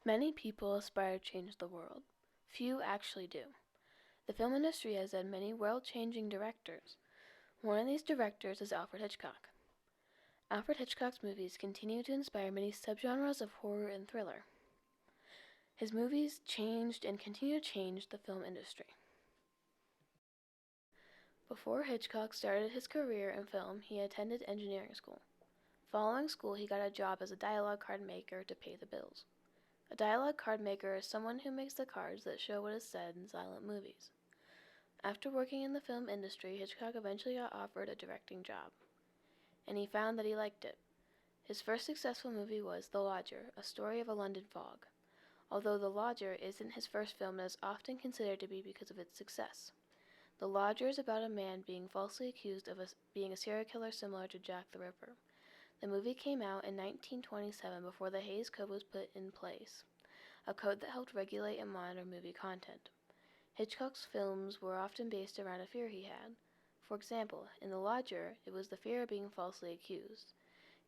Many people aspire to change the world. Few actually do. The film industry has had many world-changing directors. One of these directors is Alfred Hitchcock. Alfred Hitchcock's movies continue to inspire many subgenres of horror and thriller. His movies changed and continue to change the film industry. Before Hitchcock started his career in film, he attended engineering school. Following school, he got a job as a dialogue card maker to pay the bills. A dialogue card maker is someone who makes the cards that show what is said in silent movies. After working in the film industry, Hitchcock eventually got offered a directing job, and he found that he liked it. His first successful movie was The Lodger, a story of a London fog. Although The Lodger isn't his first film, it is often considered to be because of its success. The Lodger is about a man being falsely accused of being a serial killer similar to Jack the Ripper. The movie came out in 1927 before the Hays Code was put in place, a code that helped regulate and monitor movie content. Hitchcock's films were often based around a fear he had. For example, in The Lodger, it was the fear of being falsely accused.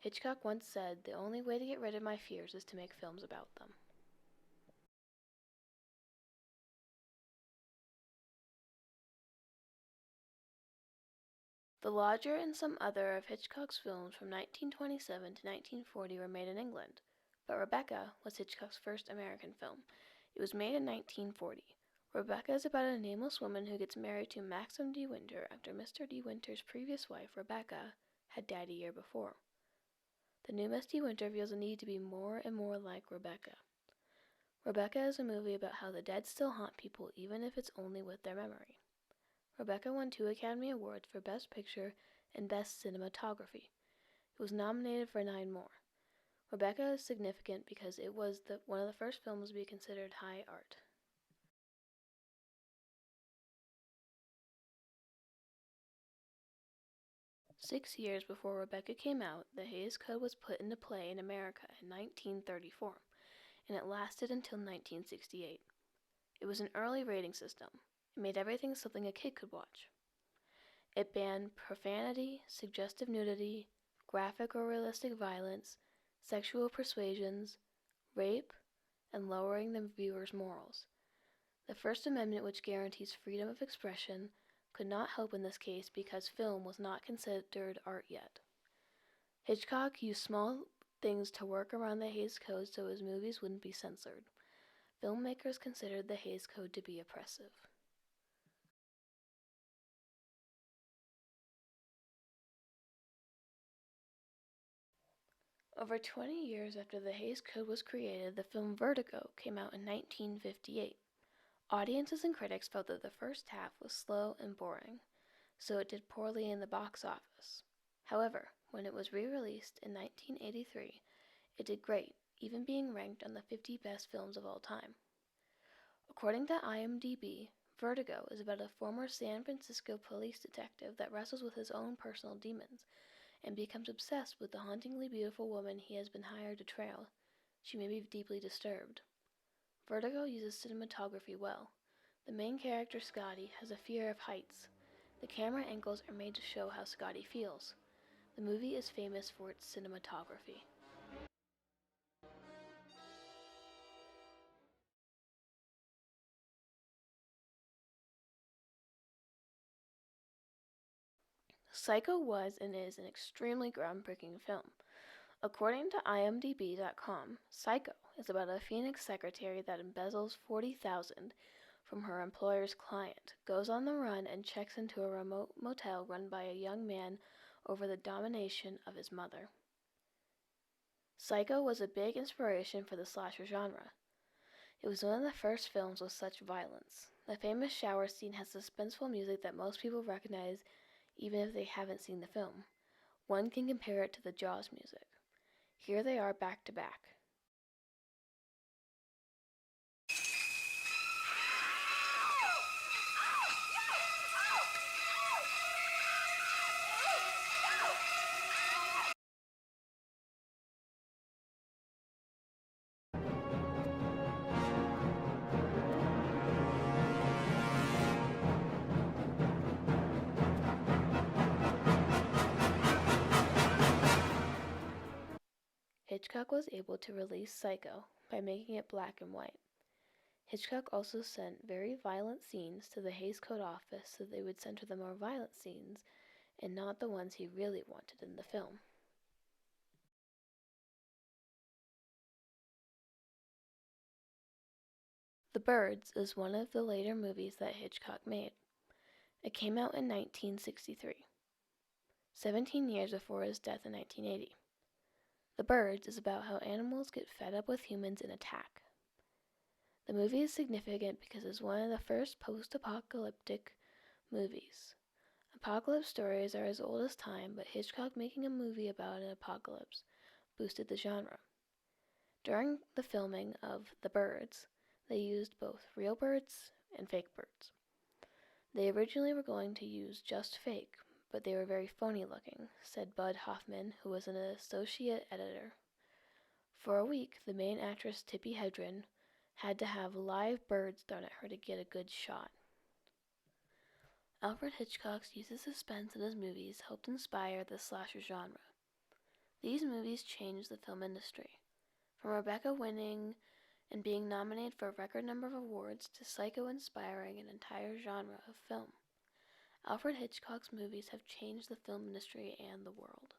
Hitchcock once said, "The only way to get rid of my fears is to make films about them." The Lodger and some other of Hitchcock's films from 1927 to 1940 were made in England, but Rebecca was Hitchcock's first American film. It was made in 1940. Rebecca is about a nameless woman who gets married to Maxim De Winter after Mr. De Winter's previous wife, Rebecca, had died a year before. The new Miss De Winter feels a need to be more and more like Rebecca. Rebecca is a movie about how the dead still haunt people even if it's only with their memory. Rebecca won 2 Academy Awards for Best Picture and Best Cinematography. It was nominated for 9 more. Rebecca is significant because it was one of the first films to be considered high art. Six years before Rebecca came out, the Hays Code was put into play in America in 1934, and it lasted until 1968. It was an early rating system. It made everything something a kid could watch. It banned profanity, suggestive nudity, graphic or realistic violence, sexual persuasions, rape, and lowering the viewer's morals. The First Amendment, which guarantees freedom of expression, could not help in this case because film was not considered art yet. Hitchcock used small things to work around the Hays Code so his movies wouldn't be censored. Filmmakers considered the Hays Code to be oppressive. Over 20 years after the Hays Code was created, the film Vertigo came out in 1958. Audiences and critics felt that the first half was slow and boring, so it did poorly in the box office. However, when it was re-released in 1983, it did great, even being ranked on the 50 best films of all time. According to IMDb, Vertigo is about a former San Francisco police detective that wrestles with his own personal demons and becomes obsessed with the hauntingly beautiful woman he has been hired to trail. She may be deeply disturbed. Vertigo uses cinematography well. The main character, Scotty, has a fear of heights. The camera angles are made to show how Scotty feels. The movie is famous for its cinematography. Psycho was and is an extremely groundbreaking film. According to IMDb.com, Psycho is about a Phoenix secretary that embezzles $40,000 from her employer's client, goes on the run, and checks into a remote motel run by a young man over the domination of his mother. Psycho was a big inspiration for the slasher genre. It was one of the first films with such violence. The famous shower scene has suspenseful music that most people recognize even if they haven't seen the film. One can compare it to the Jaws music. Here they are back to back. Hitchcock was able to release Psycho, by making it black and white. Hitchcock also sent very violent scenes to the Hays Code office so they would center the more violent scenes and not the ones he really wanted in the film. The Birds is one of the later movies that Hitchcock made. It came out in 1963, 17 years before his death in 1980. The Birds is about how animals get fed up with humans and attack. The movie is significant because it's one of the first post-apocalyptic movies. Apocalypse stories are as old as time, but Hitchcock making a movie about an apocalypse boosted the genre. During the filming of The Birds, they used both real birds and fake birds. They originally were going to use just fake, but they were very phony looking, said Bud Hoffman, who was an associate editor. For a week, the main actress Tippi Hedren had to have live birds thrown at her to get a good shot. Alfred Hitchcock's use of suspense in his movies helped inspire the slasher genre. These movies changed the film industry, from Rebecca winning and being nominated for a record number of awards to Psycho inspiring an entire genre of film. Alfred Hitchcock's movies have changed the film industry and the world.